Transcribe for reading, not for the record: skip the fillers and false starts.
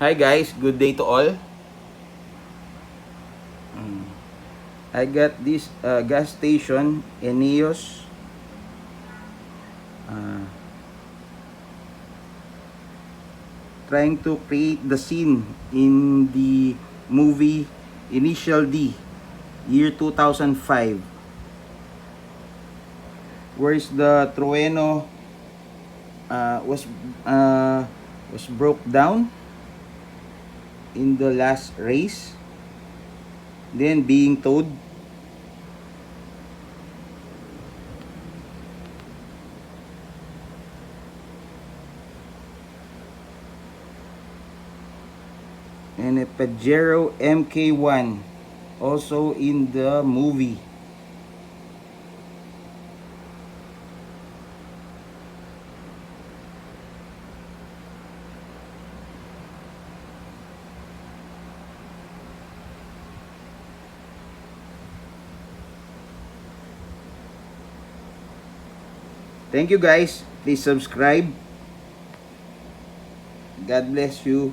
Hi guys, good day to all. I got this gas station, Eneos. Uh, Trying to create the scene in the movie Initial D, year 2005. Where's the Trueno uh, was uh, was broke down in the last race, then being towed. And a Pajero MK1 also in the movie. Thank you guys. Please subscribe. God bless you.